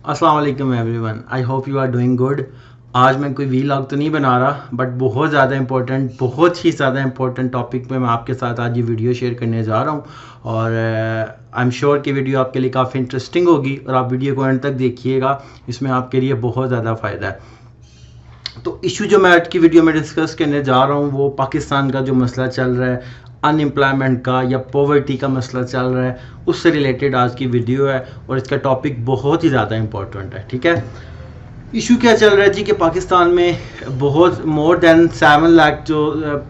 अस्सलाम वालेकुम everyone, I hope you are doing good. आज मैं कोई वीलॉग तो नहीं बना रहा, बट बहुत ज़्यादा इंपॉर्टेंट, बहुत ही ज़्यादा इंपॉर्टेंट टॉपिक पे मैं आपके साथ आज ये वीडियो शेयर करने जा रहा हूँ। और आई एम श्योर कि वीडियो आपके लिए काफ़ी इंटरेस्टिंग होगी और आप वीडियो को एंड तक देखिएगा, इसमें आपके लिए बहुत ज़्यादा फ़ायदा है। तो इशू जो मैं आज की वीडियो में डिस्कस करने जा रहा हूँ वो पाकिस्तान का जो मसला चल रहा है, अनएम्प्लॉयमेंट का या पॉवर्टी का मसला चल रहा है, उससे रिलेटेड आज की वीडियो है और इसका टॉपिक बहुत ही ज़्यादा इंपॉर्टेंट है। ठीक है, इशू क्या चल रहा है जी कि पाकिस्तान में बहुत मोर देन 7 लाख जो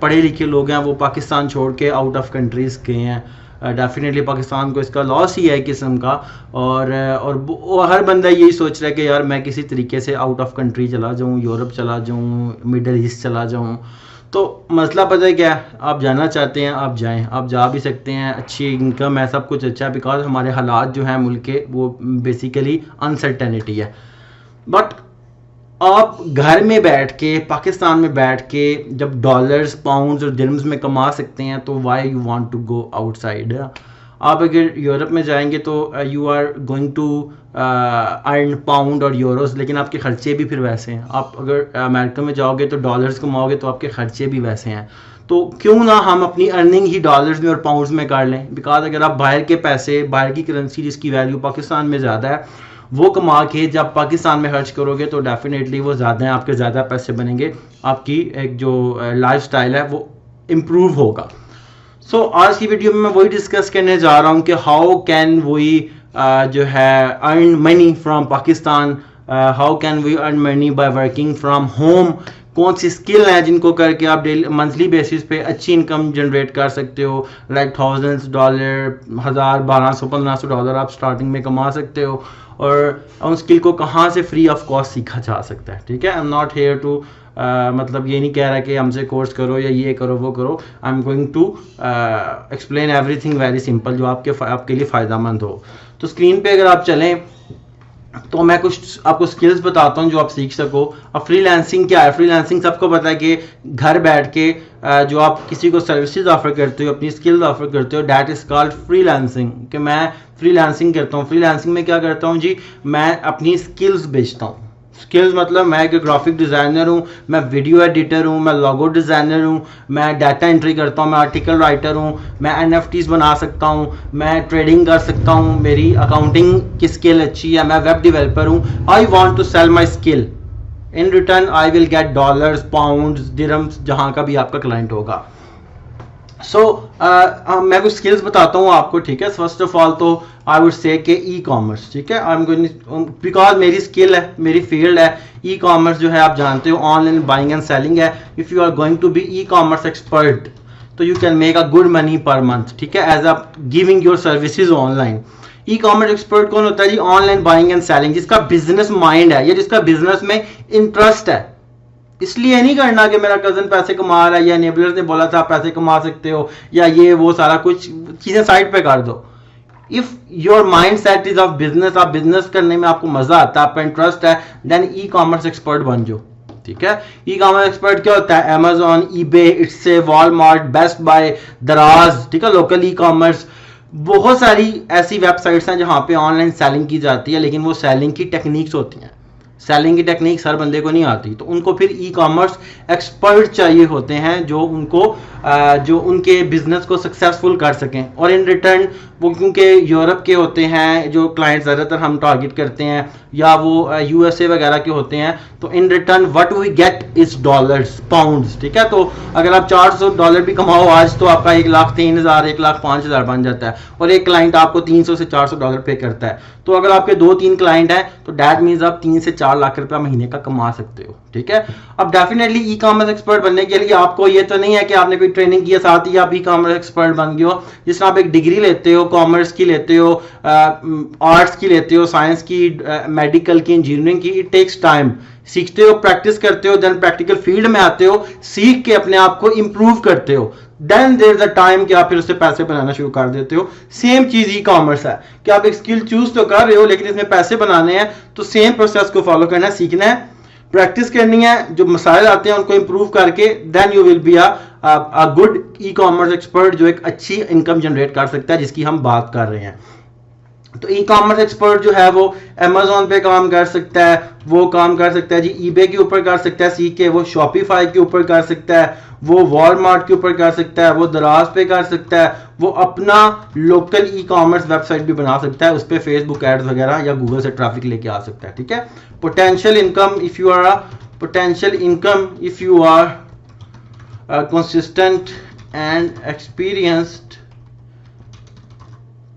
पढ़े लिखे लोग हैं वो पाकिस्तान छोड़ के आउट ऑफ कंट्रीज़ गए हैं। डेफिनेटली पाकिस्तान को इसका लॉस ही है किस्म का। और हर बंदा यही सोच रहा है कि यार मैं किसी तरीके से आउट ऑफ कंट्री चला जाऊँ, यूरोप चला जाऊँ, मिडल ईस्ट चला जाऊँ। तो मसला पता है क्या है, आप जाना चाहते हैं आप जाएं, आप जा भी सकते हैं, अच्छी इनकम है, सब कुछ अच्छा है, बिकॉज हमारे हालात जो हैं मुल्क के वो बेसिकली अनसर्टेनिटी है। बट आप घर में बैठ के, पाकिस्तान में बैठ के जब डॉलर्स, पाउंड्स और दिरहम्स में कमा सकते हैं तो why you want to go outside. आप अगर यूरोप में जाएंगे तो you are going to earn pound और यूरोस, लेकिन आपके खर्चे भी फिर वैसे हैं। आप अगर अमेरिका में जाओगे तो डॉलर्स कमाओगे तो आपके खर्चे भी वैसे हैं। तो क्यों ना हम अपनी अर्निंग ही डॉलर्स में और पाउंड्स में कर लें। बिकॉज अगर आप बाहर के पैसे, बाहर की करेंसी जिसकी वैल्यू पाकिस्तान में ज़्यादा है, वो कमा के जब पाकिस्तान में खर्च करोगे तो डेफिनेटली वो ज़्यादा हैं, आपके ज़्यादा पैसे बनेंगे, आपकी एक जो लाइफ स्टाइल है वो इम्प्रूव होगा। सो आज की वीडियो में मैं वही डिस्कस करने जा रहा हूँ कि हाउ कैन वी जो है earn money from Pakistan, how can we earn money by working from home. कौन सी स्किल हैं जिनको करके आप डेली मंथली बेसिस पे अच्छी इनकम जनरेट कर सकते हो, लाइक थाउजेंड्स डॉलर, 1000, 1200, 1500 डॉलर आप स्टार्टिंग में कमा सकते हो। और उन स्किल को कहाँ से फ्री ऑफ कॉस्ट सीखा जा सकता है। ठीक है, I am not here to मतलब ये नहीं कह रहा कि हमसे कोर्स करो या ये करो वो करो। I am going to explain everything very simple जो आपके लिए फ़ायदेमंद हो। तो स्क्रीन पे अगर आप चलें तो मैं कुछ आपको स्किल्स बताता हूँ जो आप सीख सको। अब फ्रीलांसिंग क्या है? फ्रीलांसिंग सबको पता है कि घर बैठ के जो आप किसी को सर्विसेज ऑफर करते हो, अपनी स्किल्स ऑफर करते हो, डैट इज़ कॉल्ड फ्रीलांसिंग। कि मैं फ्रीलांसिंग करता हूँ। फ्रीलांसिंग में क्या करता हूँ जी, मैं अपनी स्किल्स बेचता हूँ। स्किल्स मतलब मैं एक ग्राफिक डिज़ाइनर हूँ, मैं वीडियो एडिटर हूँ, मैं लोगो डिज़ाइनर हूँ, मैं डाटा एंट्री करता हूँ, मैं आर्टिकल राइटर हूँ, मैं NFTs बना सकता हूँ, मैं ट्रेडिंग कर सकता हूँ, मेरी अकाउंटिंग की स्किल अच्छी है, मैं वेब डेवलपर हूँ। I want to sell my skill, in return I will get dollars, pounds, dirhams, जहाँ का भी आपका क्लाइंट होगा। मैं कुछ स्किल्स बताता हूँ आपको। ठीक है, फर्स्ट ऑफ ऑल तो आई वुड से कि ई कॉमर्स। ठीक है, आई एम गोइंग, बिकॉज मेरी स्किल है, मेरी फील्ड है ई कॉमर्स जो है, आप जानते हो ऑनलाइन बाइंग एंड सेलिंग है। If you are going to be e commerce expert तो you can make a good money per month. ठीक है, as a giving your services online. E commerce expert कौन होता है जी? ऑनलाइन बाइंग एंड सेलिंग, जिसका business mind है या जिसका बिजनेस में इंटरेस्ट है। इसलिए नहीं करना कि मेरा कजन पैसे कमा रहा है या नेबलर्स ने बोला था आप पैसे कमा सकते हो या ये वो सारा कुछ चीजें साइड पे कर दो। If your mind set is of business, आप बिजनेस करने में आपको मजा आता है, आपका इंटरेस्ट है, देन ई कॉमर्स एक्सपर्ट बन जाओ। ठीक है, ई कॉमर्स एक्सपर्ट क्या होता है? Amazon, eBay, Etsy, Walmart, best buy, Daraz. ठीक है, लोकल ई कॉमर्स, बहुत सारी ऐसी वेबसाइट्स हैं जहां पे ऑनलाइन सेलिंग की जाती है, लेकिन वो सेलिंग की टेक्निक्स होती हैं। सेलिंग की टेक्निक्स हर बंदे को नहीं आती, तो उनको फिर ई कॉमर्स एक्सपर्ट चाहिए होते हैं जो उनको जो उनके बिजनेस को सक्सेसफुल कर सकें। और इन रिटर्न वो, क्योंकि यूरोप के होते हैं जो क्लाइंट ज़्यादातर हम टारगेट करते हैं, या वो USA वगैरह के होते हैं, तो in return what we get is dollars, pounds. ठीक है, तो अगर आप $400 भी कमाओ आज तो आपका 1,03,000, 1,05,000 बन जाता है, और एक क्लाइंट आपको $300 से $400 पे करता है। तो अगर आपके 2-3 क्लाइंट हैं तो डैट मीन्स आप 3 से 4 लाख रुपया महीने का कमा सकते हो। ठीक है, अब डेफिनेटली ई कॉमर्स एक्सपर्ट बनने के लिए आपको ये तो नहीं है कि आपने कोई ट्रेनिंग किया साथ ही आप ई कॉमर्स एक्सपर्ट बन गए हो। जिस तरह आप एक डिग्री लेते हो, कॉमर्स की लेते हो, आर्ट्स की लेते हो, साइंस की, मेडिकल की, इंजीनियरिंग की, इट टेक्स टाइम। सीखते हो, प्रैक्टिस करते हो, देन प्रैक्टिकल फील्ड में आते हो, सीख के अपने आप को इंप्रूव करते हो, then there is a time कि आप फिर उससे पैसे बनाना शुरू कर देते हो। सेम चीज ई कॉमर्स है कि आप एक स्किल चूज तो कर रहे हो लेकिन इसमें पैसे बनाने हैं, तो सेम प्रोसेस को फॉलो करना है, सीखना है, प्रैक्टिस करनी है, जो मसाइल आते हैं उनको इंप्रूव करके then you will be a good e commerce expert जो एक अच्छी इनकम जनरेट कर सकता है, जिसकी हम बात कर रहे हैं। तो ई कॉमर्स एक्सपर्ट जो है वो अमेजोन पे काम कर सकता है, वो काम कर सकता है जी ईबे के ऊपर कर सकता है सीख के, वो शॉपिफाई के ऊपर कर सकता है, वो वॉलमार्ट के ऊपर कर सकता है, वो दराज पे कर सकता है, वो अपना लोकल ई कॉमर्स वेबसाइट भी बना सकता है, उस पर फेसबुक एड्स वगैरह या गूगल से ट्रैफिक लेके आ सकता है। ठीक है, potential income if you are potential income if you are consistent and experienced,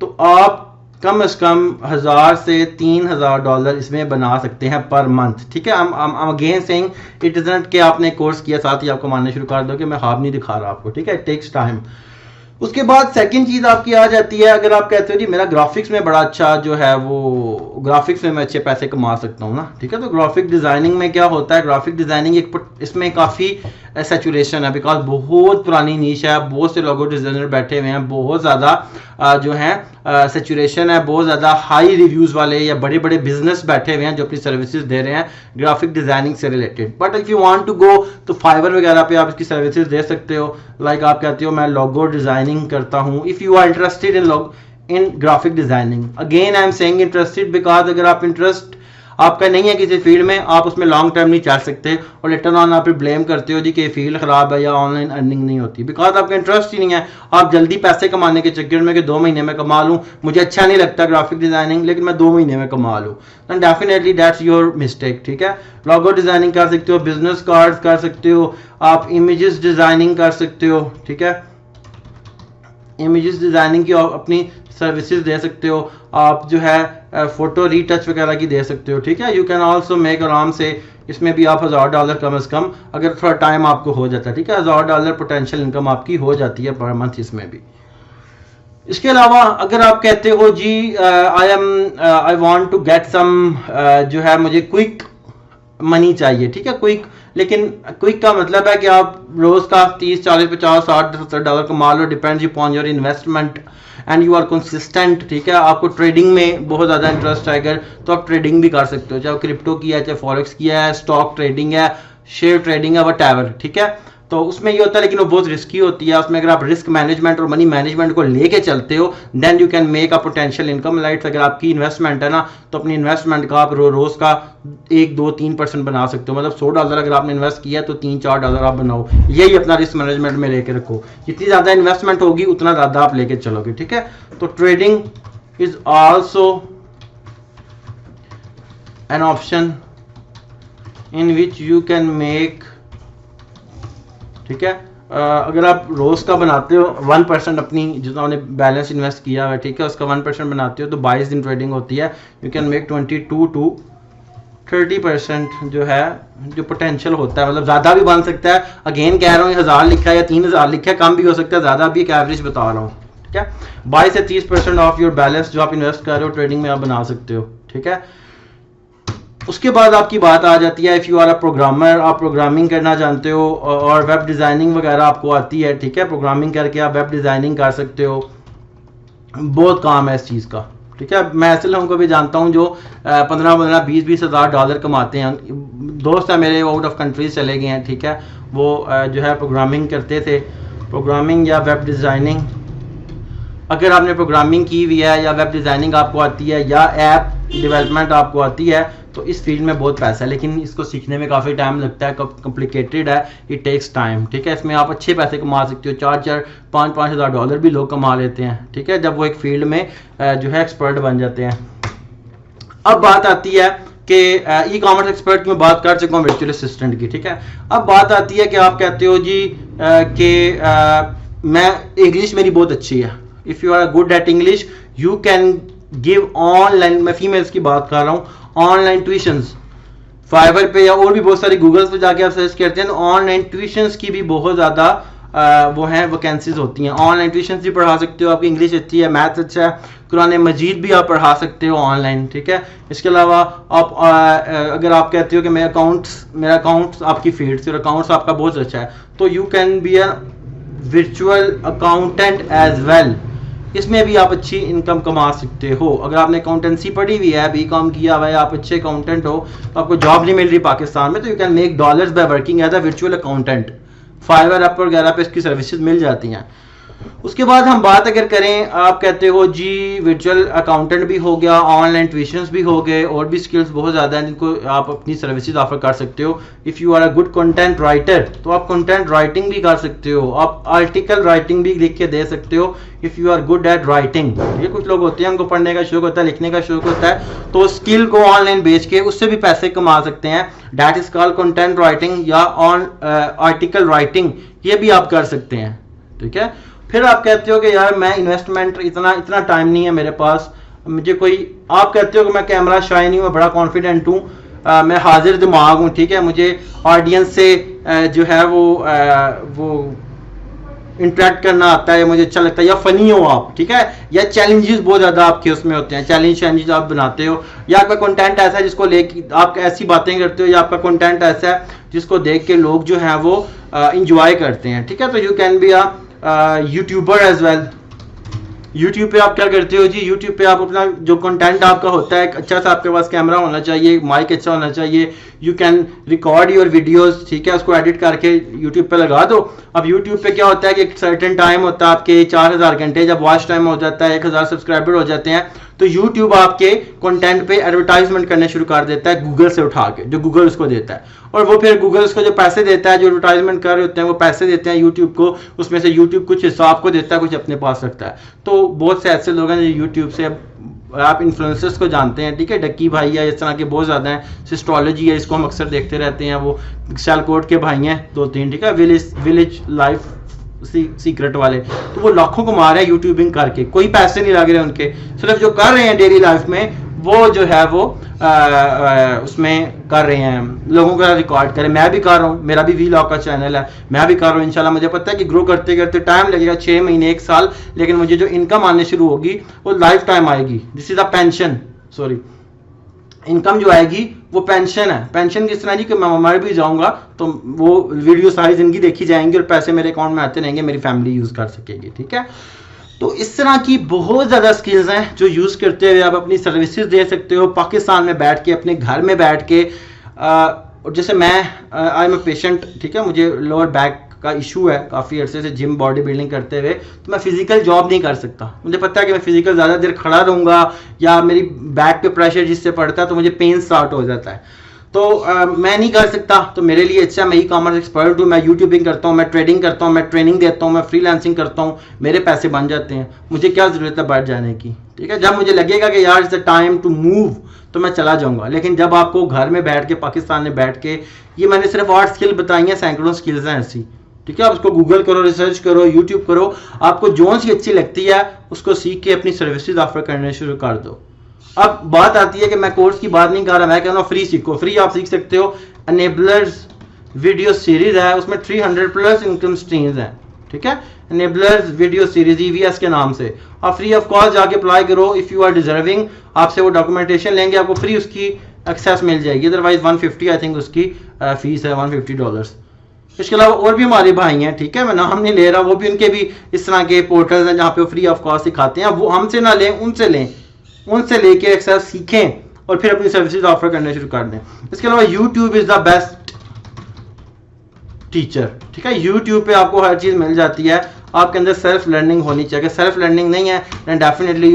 तो आप कम से कम 1000 से 3000 डॉलर इसमें बना सकते हैं पर मंथ। ठीक है, I'm again saying it is not कि आपने कोर्स किया साथ ही आपको मानना शुरू कर दो कि मैं ख्वाब नहीं दिखा रहा आपको। ठीक है, इट टेक्स टाइम। उसके बाद सेकंड चीज आपकी आ जाती है, अगर आप कहते हो जी मेरा ग्राफिक्स में बड़ा अच्छा जो है वो ग्राफिक्स में मैं अच्छे पैसे कमा सकता हूँ ना। ठीक है, तो ग्राफिक डिजाइनिंग में क्या होता है, ग्राफिक डिजाइनिंग एक इसमें काफी सैचुरेशन है, बिकॉज बहुत पुरानी नीश है, बहुत से लोगो डिजाइनर बैठे हुए हैं, बहुत ज्यादा जो है सैचुरेशन है, बहुत ज्यादा हाई रिव्यूज वाले या बड़े बड़े बिजनेस बैठे हुए हैं जो अपनी सर्विसेज दे रहे हैं ग्राफिक डिजाइनिंग से related. But if you want to go तो फाइवर वगैरह पे आप इसकी सर्विसेज दे सकते हो। लाइक आप कहते हो मैं लोगो डिजाइनिंग करता हूँ, if you are interested in graphic designing, again I am saying interested because अगर आप इंटरेस्ट आपका नहीं है किसी फील्ड में, आप उसमें लॉन्ग टर्म नहीं चल सकते और लेटर ऑन आप ब्लेम करते हो जी कि फील्ड खराब है या ऑनलाइन अर्निंग नहीं होती, बिकॉज आपका इंटरेस्ट ही नहीं है। आप जल्दी पैसे कमाने के चक्कर में कि 2 महीने में कमा लूँ, मुझे अच्छा नहीं लगता ग्राफिक डिजाइनिंग लेकिन मैं 2 महीने में कमा लूँ, then definitely that's your mistake. ठीक है, लोगो डिजाइनिंग कर सकते हो, बिजनेस कार्ड्स कर सकते हो, आप इमेजेस डिजाइनिंग कर सकते हो। ठीक है, इमेजेस डिजाइनिंग की अपनी सर्विसेज दे सकते हो, आप जो है फोटो रीटच वगैरह की दे सकते हो। ठीक है, यू कैन ऑल्सो मेक आराम से इसमें भी आप $1000 कम से कम अगर थोड़ा टाइम आपको हो जाता है। ठीक है, $1000 पोटेंशियल इनकम आपकी हो जाती है पर मंथ इसमें भी। इसके अलावा अगर आप कहते हो जी I want to get some जो है मुझे क्विक मनी चाहिए। ठीक है, क्विक, लेकिन क्विक का मतलब है कि आप रोज का 30 40 50 60 70 डॉलर कमा लो, depends upon your investment and you are consistent. ठीक है, आपको ट्रेडिंग में बहुत ज़्यादा इंटरेस्ट है अगर, तो आप ट्रेडिंग भी कर सकते हो, चाहे क्रिप्टो की है, चाहे फॉरेक्स की है, स्टॉक ट्रेडिंग है, शेयर ट्रेडिंग है, वटएवर। ठीक है, तो उसमें ये होता है लेकिन वो बहुत रिस्की होती है, उसमें अगर आप रिस्क मैनेजमेंट और मनी मैनेजमेंट को लेके चलते हो then you can make a potential income. लाइट अगर आपकी इन्वेस्टमेंट है ना तो अपनी इन्वेस्टमेंट का आप रोज का 1 2 3% बना सकते हो, मतलब $100 अगर आपने इन्वेस्ट किया तो $3-4 आप बनाओ, यही अपना रिस्क मैनेजमेंट में लेके रखो, जितनी ज़्यादा इन्वेस्टमेंट होगी उतना ज़्यादा आप लेके चलोगे। ठीक है, तो trading is also an option in which you can make. ठीक है, अगर आप रोज का बनाते हो 1% अपनी जितना आपने बैलेंस इन्वेस्ट किया है, ठीक है, उसका 1% बनाते हो तो 22 दिन ट्रेडिंग होती है, यू कैन मेक 22 to 30% जो है जो पोटेंशियल होता है, मतलब ज़्यादा भी बन सकता है। अगेन कह रहा हूँ 1000 लिखा है या 3000 लिखा है, कम भी हो सकता है, ज़्यादा भी, एक एवरेज बता रहा हूँ। ठीक है, 22 से 30% ऑफ योर बैलेंस जो आप इन्वेस्ट कर रहे हो ट्रेडिंग में आप बना सकते हो। ठीक है, उसके बाद आपकी बात आ जाती है if you are a programmer, आप प्रोग्रामिंग करना जानते हो और वेब डिज़ाइनिंग वगैरह आपको आती है। ठीक है, प्रोग्रामिंग करके आप वेब डिज़ाइनिंग कर सकते हो, बहुत काम है इस चीज़ का। ठीक है, मैं ऐसे लोगों को भी जानता हूँ जो 15-15 20-20 हज़ार डॉलर कमाते हैं, दोस्त है मेरे आउट ऑफ कंट्रीज चले गए हैं। ठीक है, वो जो है प्रोग्रामिंग करते थे, प्रोग्रामिंग या वेब डिज़ाइनिंग, अगर आपने प्रोग्रामिंग की हुई है या वेब डिज़ाइनिंग आपको आती है या ऐप डेवलपमेंट आपको आती है तो इस फील्ड में बहुत पैसा है, लेकिन इसको सीखने में काफ़ी टाइम लगता है, कॉम्प्लिकेटेड है, इट टेक्स टाइम। ठीक है, इसमें आप अच्छे पैसे कमा सकते हो, 4-4 5-5 हज़ार डॉलर भी लोग कमा लेते हैं। ठीक है, जब वो एक फील्ड में जो है एक्सपर्ट बन जाते हैं। अब बात आती है कि ई कॉमर्स एक्सपर्ट की मैं बात कर चुका हूँ वर्चुअल असिस्टेंट की। ठीक है, अब बात आती है कि आप कहते हो जी कि मैं इंग्लिश मेरी बहुत अच्छी है, if you are good at English you can give online, मैं फीमेल्स की बात कर रहा हूँ, ऑनलाइन ट्यूशंस फाइवर पे या और भी बहुत सारी गूगल पे जाके आप सर्च करते हैं, ऑनलाइन ट्यूशंस की भी बहुत ज़्यादा वो हैं वैकेंसीज होती हैं। ऑनलाइन ट्यूशंस भी पढ़ा सकते हो, आपकी इंग्लिश अच्छी है, मैथ अच्छा है, कुरान मजीद भी आप पढ़ा सकते हो ऑनलाइन। ठीक है, इसके अलावा आप अगर आप कहते हो कि मेरा अकाउंट्स आपकी फील्ड से और अकाउंट्स आपका बहुत अच्छा है तो you can be a virtual accountant as well, इसमें भी आप अच्छी इनकम कमा सकते हो। अगर आपने अकाउंटेंसी पढ़ी हुई है, बीकॉम किया हुआ है, आप अच्छे अकाउंटेंट हो तो आपको जॉब नहीं मिल रही पाकिस्तान में तो you can make dollars by working as a virtual accountant. Fiverr app वगैरह पे इसकी सर्विसेज मिल जाती हैं। उसके बाद हम बात अगर करें, आप कहते हो जी वर्चुअल अकाउंटेंट भी हो गया, ऑनलाइन ट्यूशंस भी हो गए, और भी स्किल्स बहुत ज़्यादा हैं जिनको आप अपनी सर्विसेज ऑफर कर सकते हो। If you are a good content writer तो आप कंटेंट राइटिंग भी कर सकते हो, आप आर्टिकल राइटिंग भी लिख के दे सकते हो if you are good at writing. ये कुछ लोग होते हैं उनको पढ़ने का शौक होता है, लिखने का शौक होता है, तो स्किल को ऑनलाइन बेच के उससे भी पैसे कमा सकते हैं। That is called content writing या ऑन आर्टिकल राइटिंग, ये भी आप कर सकते हैं। ठीक है, फिर आप कहते हो कि यार मैं इन्वेस्टमेंट इतना टाइम नहीं है मेरे पास, मुझे कोई, आप कहते हो कि मैं कैमरा शाय नहीं हूँ, मैं बड़ा कॉन्फिडेंट हूँ, मैं हाजिर दिमाग हूँ, ठीक है, मुझे ऑडियंस से जो है वो इंटरेक्ट करना आता है, मुझे अच्छा लगता है, या फनी हो आप, ठीक है, या चैलेंजेस बहुत ज़्यादा आपके उसमें होते हैं, चैलेंज आप बनाते हो, या आपका कंटेंट ऐसा है जिसको लेके आप ऐसी बातें करते हो, या आपका कंटेंट ऐसा है जिसको देख के लोग जो हैं वो इंजॉय करते हैं। ठीक है, तो you can be YouTuber as well. YouTube पे आप क्या करते हो जी, यूट्यूब पे आप अपना जो कंटेंट आपका होता है, अच्छा सा आपके पास कैमरा होना चाहिए, माइक अच्छा होना चाहिए, you can record your videos, ठीक है, उसको एडिट करके यूट्यूब पे लगा दो। अब यूट्यूब पे क्या होता है कि एक सर्टेन टाइम होता है आपके 4000 घंटे, जब वॉच टाइम हो जाता है, 1000 सब्सक्राइबर हो जाते हैं, तो यूट्यूब आपके कंटेंट पे एडवर्टाइजमेंट करने शुरू कर देता है गूगल से उठा के, जो गूगल उसको देता है, और वो फिर गूगल उसको जो पैसे देता है, जो एडवर्टाइजमेंट कर रहे होते हैं वो पैसे देते हैं यूट्यूब को, उसमें से यूट्यूब कुछ हिस्सा आपको देता है, कुछ अपने पास रखता है। तो बहुत से ऐसे लोग हैं जो यूट्यूब से, आप इन्फ्लुएंसर्स को जानते हैं, ठीक है, डक्की भाई है, इस तरह के बहुत ज़्यादा हैं, सिस्टोलॉजी है, इसको हम अक्सर देखते रहते हैं, वो सियालकोट के भाई हैं 2-3, ठीक है, विलेज लाइफ सीक्रेट वाले, तो वो लाखों कमा रहे हैं यूट्यूबिंग करके, कोई पैसे नहीं लग रहे उनके, सिर्फ जो कर रहे हैं डेली लाइफ में वो जो है वो उसमें कर रहे हैं, लोगों का रिकॉर्ड करें। मैं भी कर रहा हूँ, मेरा भी वीलॉग का चैनल है, मैं भी कर रहा हूँ, इंशाल्लाह मुझे पता है कि ग्रो करते करते टाइम लगेगा, 6 महीने 1 साल, लेकिन मुझे जो इनकम आने शुरू होगी वो लाइफ टाइम आएगी। This is a pension, sorry, income जो आएगी वो पेंशन है। पेंशन किस तरह जी कि मैं मर भी जाऊंगा तो वो वीडियो सारी जिंदगी देखी जाएंगी और पैसे मेरे अकाउंट में आते रहेंगे, मेरी फैमिली यूज कर सकेगी। ठीक है, तो इस तरह की बहुत ज़्यादा स्किल्स हैं जो यूज़ करते हुए आप अपनी सर्विसेज दे सकते हो पाकिस्तान में बैठ के, अपने घर में बैठ के। और जैसे मैं आई एम ए पेशेंट, ठीक है, मुझे लोअर बैक का इशू है काफ़ी अरसे से, जिम बॉडी बिल्डिंग करते हुए, तो मैं फिजिकल जॉब नहीं कर सकता। मुझे पता है कि मैं फिजिकल ज़्यादा देर खड़ा रहूँगा या मेरी बैक पे प्रेशर जिससे पड़ता है तो मुझे पेन स्टार्ट हो जाता है, तो मैं नहीं कर सकता। तो मेरे लिए अच्छा, मैं ई कॉमर्स एक्सपर्ट हूँ, मैं यूट्यूबिंग करता हूँ, मैं ट्रेडिंग करता हूँ, मैं ट्रेनिंग देता हूँ, मैं फ्रीलांसिंग करता हूँ, मेरे पैसे बन जाते हैं, मुझे क्या ज़रूरत है बढ़ जाने की। ठीक है, जब मुझे लगेगा कि यार it's a time to move तो मैं चला जाऊँगा। लेकिन जब आपको घर में बैठ के, पाकिस्तान में बैठ के, ये मैंने सिर्फ 8 स्किल बताई हैं, सैकड़ों स्किल्स हैं ऐसी। ठीक है, आप उसको गूगल करो, रिसर्च करो, यूट्यूब करो, आपको जो सी अच्छी लगती है उसको सीख के अपनी सर्विसेज ऑफर करने शुरू कर दो। अब बात आती है कि मैं कोर्स की बात नहीं कर रहा, मैं कह रहा हूँ फ्री सीखो। फ्री आप सीख सकते हो, एनेबलर्स वीडियो सीरीज है, उसमें 300+ इनकम स्ट्रीम्स हैं। ठीक है, एनेबलर्स वीडियो सीरीज EVS के नाम से, आप फ्री ऑफ कॉस्ट जाके अप्लाई करो। इफ़ यू आर डिजर्विंग, आपसे वो डॉक्यूमेंटेशन लेंगे, आपको फ्री उसकी एक्सेस मिल जाएगी। अदरवाइज 150 आई थिंक उसकी फीस है, $150। इसके अलावा और भी हमारे भाई हैं, ठीक है, मैं नाम नहीं ले रहा, वो भी, उनके भी इस तरह के पोर्टल्स हैं जहाँ पे वो फ्री ऑफ कॉस्ट सिखाते हैं। वो हमसे ना लें, उनसे लें, उनसे लेके एक्सेस सीखें और फिर अपनी सर्विसेज ऑफर करने शुरू कर दें। इसके अलावा YouTube is the best teacher. ठीक है, यूट्यूब पे आपको हर चीज़ मिल जाती है, आपके अंदर सेल्फ लर्निंग होनी चाहिए। सेल्फ लर्निंग नहीं है then definitely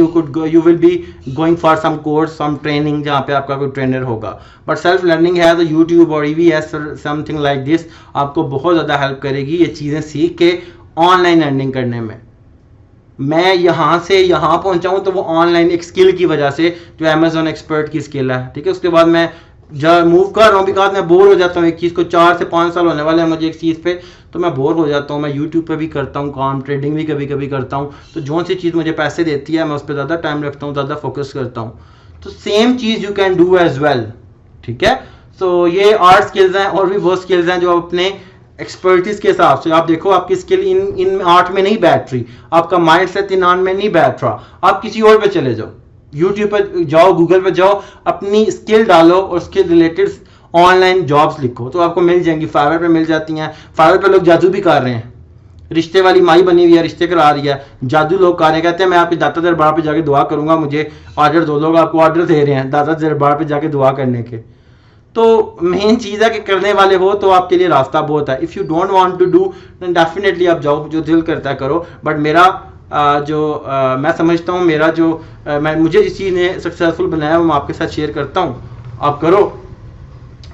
you will be going for some course, some training, जहाँ पे आपका कोई ट्रेनर होगा। बट सेल्फ लर्निंग है तो यूट्यूब और EVS समथिंग लाइक दिस आपको बहुत ज़्यादा हेल्प करेगी ये चीज़ें सीख के ऑनलाइन अर्निंग करने में। मैं यहाँ से यहाँ पहुँचा हूँ तो वो ऑनलाइन एक स्किल की वजह से, जो अमेजोन एक्सपर्ट की स्किल है। ठीक है, उसके बाद मैं जब मूव कर रहा हूँ, बिकॉज मैं बोर हो जाता हूँ एक चीज़ को, 4 से 5 साल होने वाले हैं मुझे एक चीज़ पे, तो मैं बोर हो जाता हूँ। मैं यूट्यूब पे भी करता हूँ काम, ट्रेडिंग भी कभी कभी करता हूँ, तो जो सी चीज़ मुझे पैसे देती है मैं उस पर ज़्यादा टाइम रखता हूँ, ज़्यादा फोकस करता हूँ। तो सेम चीज़ you can do as well. ठीक है, तो ये 8 स्किल्स हैं, और भी बहुत स्किल्स हैं जो अपने एक्सपर्टीज के हिसाब से आप देखो, आपकी स्किल इन 8 में नहीं बैठ रही, आपका माइंड सेट इन 8 में नहीं बैठ रहा, आप किसी और पे चले जाओ, यूट्यूब पर जाओ, गूगल पर जाओ, अपनी स्किल डालो और उसके रिलेटेड ऑनलाइन जॉब्स लिखो तो आपको मिल जाएंगी। फाइवर पे मिल जाती हैं, फाइवर पे लोग जादू भी कर रहे हैं, रिश्ते वाली माई बनी हुई है, रिश्ते करा रही है, जादू लोग कर रहे हैं, कहते हैं मैं आपके दाता दरबार पे जाके दुआ करूंगा, मुझे ऑर्डर दो। लोग आपको ऑर्डर दे रहे हैं दाता दरबार पे जाके दुआ करने के। तो मेन चीज़ है कि करने वाले हो तो आपके लिए रास्ता बहुत है। If you don't want to do then definitely आप जाओ, जो दिल करता है करो। बट मेरा मैं समझता हूँ मेरा जो मुझे जिस चीज़ ने सक्सेसफुल बनाया वो मैं आपके साथ शेयर करता हूँ, आप करो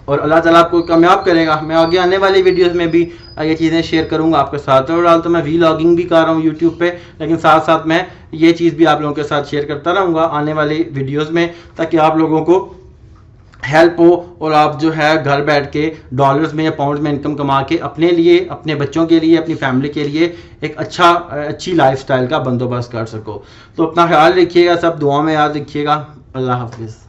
और अल्लाह ताला आपको कामयाब करेगा। मैं आगे आने वाली वीडियोस में भी ये चीज़ें शेयर करूँगा आपके साथ। और फिलहाल तो मैं वीलॉगिंग भी कर रहा हूँ यूट्यूब पे, लेकिन साथ साथ मैं ये चीज़ भी आप लोगों के साथ शेयर करता रहूँगा आने वाली वीडियोज़ में, ताकि आप लोगों को हेल्प हो और आप जो है घर बैठ के डॉलर्स में या पाउंड में इनकम कमा के अपने लिए, अपने बच्चों के लिए, अपनी फैमिली के लिए एक अच्छी लाइफस्टाइल का बंदोबस्त कर सको। तो अपना ख्याल रखिएगा, सब दुआ में याद रखिएगा। अल्लाह हाफिज़।